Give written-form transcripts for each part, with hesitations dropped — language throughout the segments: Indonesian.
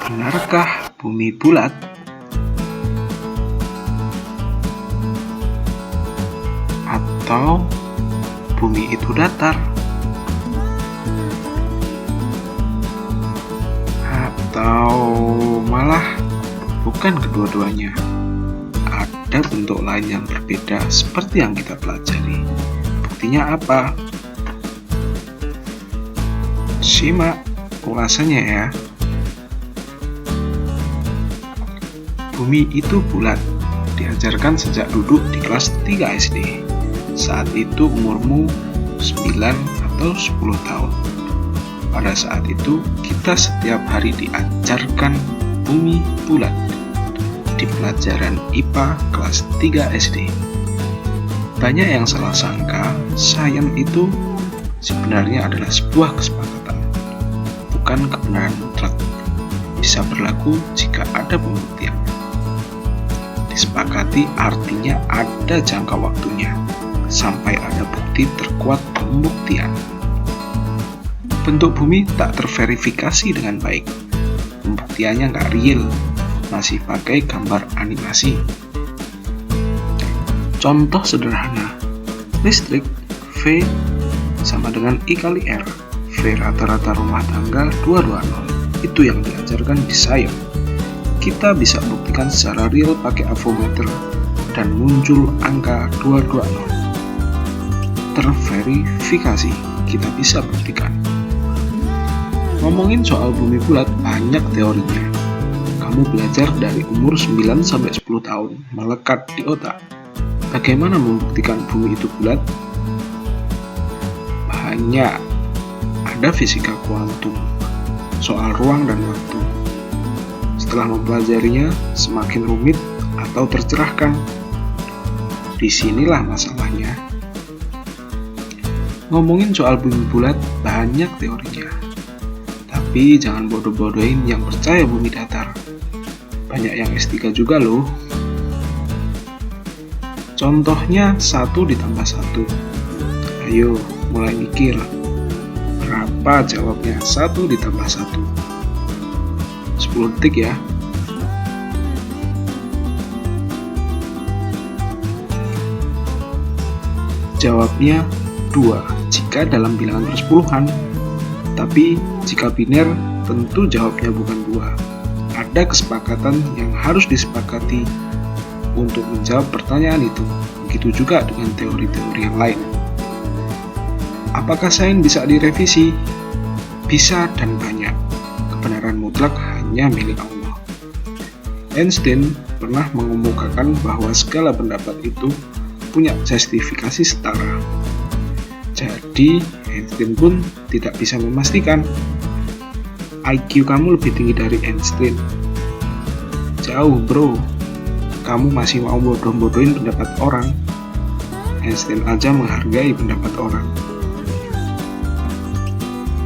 Benarkah bumi bulat? Atau bumi itu datar? Atau malah bukan kedua-duanya? Ada bentuk lain yang berbeda seperti yang kita pelajari. Buktinya apa? Simak ulasannya ya. Bumi itu bulat, diajarkan sejak duduk di kelas 3 SD. Saat itu umurmu 9 atau 10 tahun. Pada saat itu, kita setiap hari diajarkan bumi bulat di pelajaran IPA kelas 3 SD. Banyak yang salah sangka, sains itu sebenarnya adalah sebuah kesepakatan, bukan kebenaran mutlak. Bisa berlaku jika ada pembuktian. Disepakati artinya ada jangka waktunya sampai ada bukti terkuat pembuktian. Bentuk bumi tak terverifikasi dengan baik. Pembuktiannya nggak real, masih pakai gambar animasi. Contoh sederhana, listrik V sama dengan I kali R. V rata-rata rumah tangga 220. Itu yang diajarkan di sains. Kita bisa buktikan secara real pakai avometer dan muncul angka 220. Terverifikasi, kita bisa buktikan. Ngomongin soal bumi bulat, banyak teorinya. Kamu belajar dari umur 9 sampai 10 tahun, melekat di otak. Bagaimana membuktikan bumi itu bulat? Banyak. Ada fisika kuantum, soal ruang dan waktu. Setelah mempelajarinya, semakin rumit atau tercerahkan. Disinilah masalahnya. Ngomongin soal bumi bulat, banyak teorinya. Tapi jangan bodoh-bodohin yang percaya bumi datar. Banyak yang S3 juga loh. Contohnya 1 ditambah 1. Ayo, mulai mikir. Berapa jawabnya 1 ditambah 1? 10 detik ya. Jawabnya 2 jika dalam bilangan persepuluhan. Tapi jika biner, tentu jawabnya bukan 2. Ada kesepakatan yang harus disepakati untuk menjawab pertanyaan itu. Begitu juga dengan teori-teori yang lain. Apakah sains bisa direvisi? Bisa dan banyak. Kebenaran mutlak hanya milik Allah. Einstein pernah mengemukakan bahwa segala pendapat itu punya justifikasi setara. Jadi, Einstein pun tidak bisa memastikan. IQ kamu lebih tinggi dari Einstein. Jauh bro, kamu masih mau bodoh-bodohin pendapat orang. Einstein aja menghargai pendapat orang.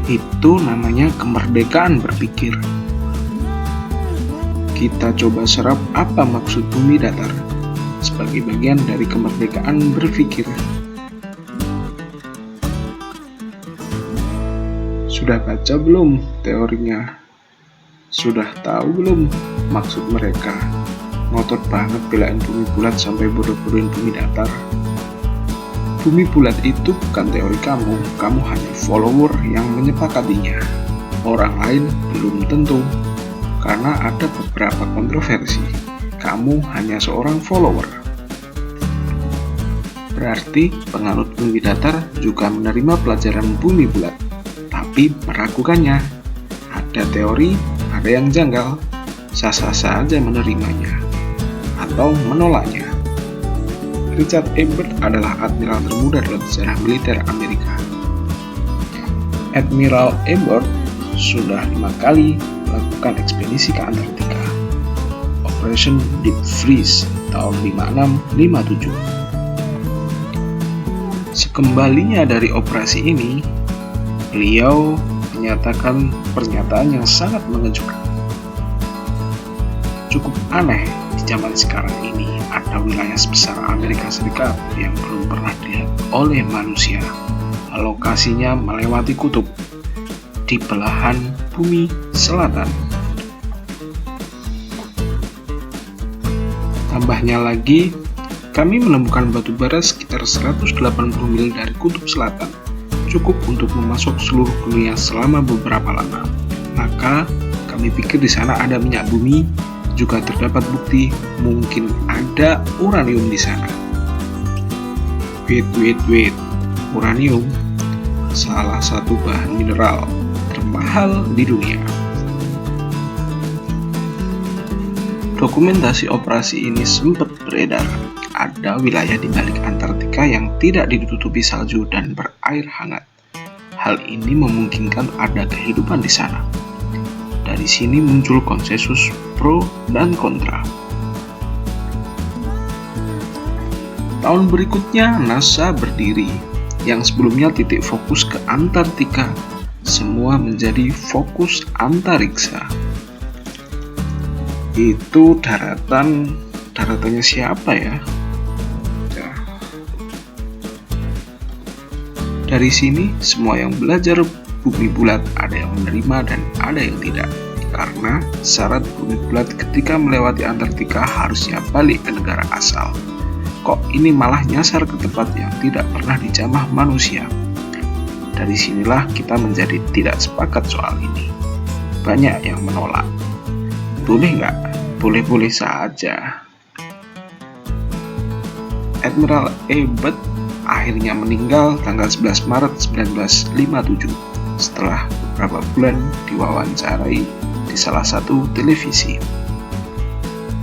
Itu namanya kemerdekaan berpikir. Kita coba serap apa maksud bumi datar sebagai bagian dari kemerdekaan berpikir. Sudah baca belum teorinya? Sudah tahu belum maksud mereka? Ngotot banget belain bumi bulat sampai bodoh-bodohin bumi datar. Bumi bulat itu bukan teori kamu hanya follower yang menyepakatinya. Orang lain belum tentu, karena ada beberapa kontroversi. Kamu hanya seorang follower. Berarti penganut bumi datar juga menerima pelajaran bumi bulat, tapi meragukannya. Ada teori, ada yang janggal, sah-sah saja menerimanya atau menolaknya. Richard E. Byrd adalah admiral termuda dalam sejarah militer Amerika. Admiral E. Byrd sudah 5 kali melakukan ekspedisi ke Antartika. Operation Deep Freeze tahun 56-57. Sekembalinya dari operasi ini, beliau menyatakan pernyataan yang sangat mengejutkan. Cukup aneh di zaman sekarang ini ada wilayah sebesar Amerika Serikat yang belum pernah dilihat oleh manusia. Lokasinya melewati kutub di belahan bumi selatan. Tambahnya lagi, kami menemukan batu bara sekitar 180 mil dari kutub selatan, cukup untuk memasok seluruh dunia selama beberapa lama. Maka, kami pikir di sana ada minyak bumi, juga terdapat bukti mungkin ada uranium di sana. Wait. Uranium, salah satu bahan mineral termahal di dunia. Dokumentasi operasi ini sempat beredar. Ada wilayah di balik Antartika yang tidak ditutupi salju dan berair hangat. Hal ini memungkinkan ada kehidupan di sana. Dari sini muncul konsensus pro dan kontra. Tahun berikutnya NASA berdiri, yang sebelumnya titik fokus ke Antartika, semua menjadi fokus antariksa. Itu daratannya siapa ya? Dari sini, semua yang belajar bumi bulat ada yang menerima dan ada yang tidak. Karena syarat bumi bulat ketika melewati Antartika harusnya balik ke negara asal. Kok ini malah nyasar ke tempat yang tidak pernah dijamah manusia? Dari sinilah kita menjadi tidak sepakat soal ini. Banyak yang menolak. Boleh nggak? Boleh-boleh saja. Admiral Ebert akhirnya meninggal tanggal 11 Maret 1957 setelah beberapa bulan diwawancarai di salah satu televisi.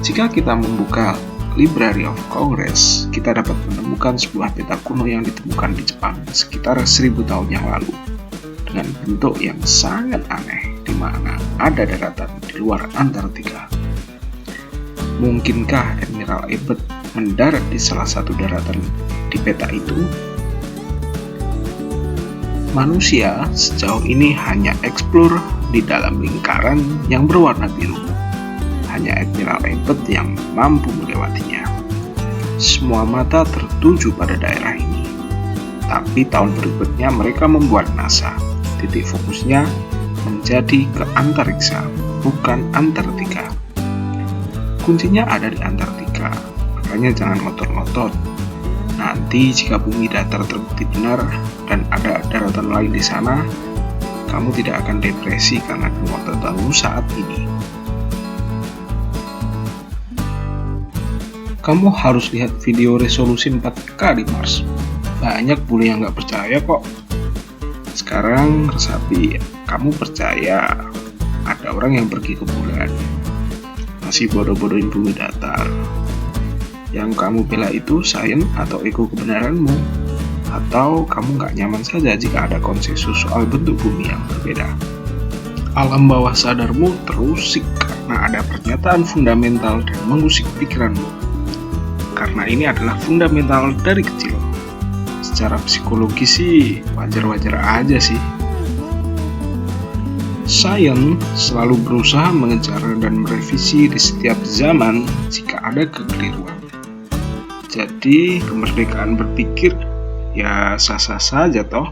Jika kita membuka Library of Congress, kita dapat menemukan sebuah peta kuno yang ditemukan di Jepang sekitar 1000 tahun yang lalu dengan bentuk yang sangat aneh di mana ada daratan di luar Antartika. Mungkinkah Admiral Ebert mendarat di salah satu daratan di peta itu? Manusia sejauh ini hanya eksplor di dalam lingkaran yang berwarna biru. Hanya Admiral Ebert yang mampu melewatinya. Semua mata tertuju pada daerah ini. Tapi tahun berikutnya mereka membuat NASA. Titik fokusnya menjadi ke antariksa, bukan Antartika. Kuncinya ada di Antartika, makanya jangan ngotot-ngotot. Nanti jika bumi datar terbukti benar dan ada daratan lain di sana, kamu tidak akan depresi karena kengototanmu saat ini. Kamu harus lihat video resolusi 4K di Mars. Banyak bule yang nggak percaya kok. Sekarang resapi, kamu percaya ada orang yang pergi ke bulan. Masih bodoh-bodohin bumi datar. Yang kamu bela itu sains atau ego kebenaranmu? Atau kamu nggak nyaman saja jika ada konsensus soal bentuk bumi yang berbeda? Alam bawah sadarmu terusik karena ada pernyataan fundamental dan mengusik pikiranmu. Karena ini adalah fundamental dari kecil. Secara psikologi sih wajar-wajar aja sih. Sains selalu berusaha mengejar dan merevisi di setiap zaman jika ada kekeliruan. Jadi kemerdekaan berpikir ya sah-sah saja toh.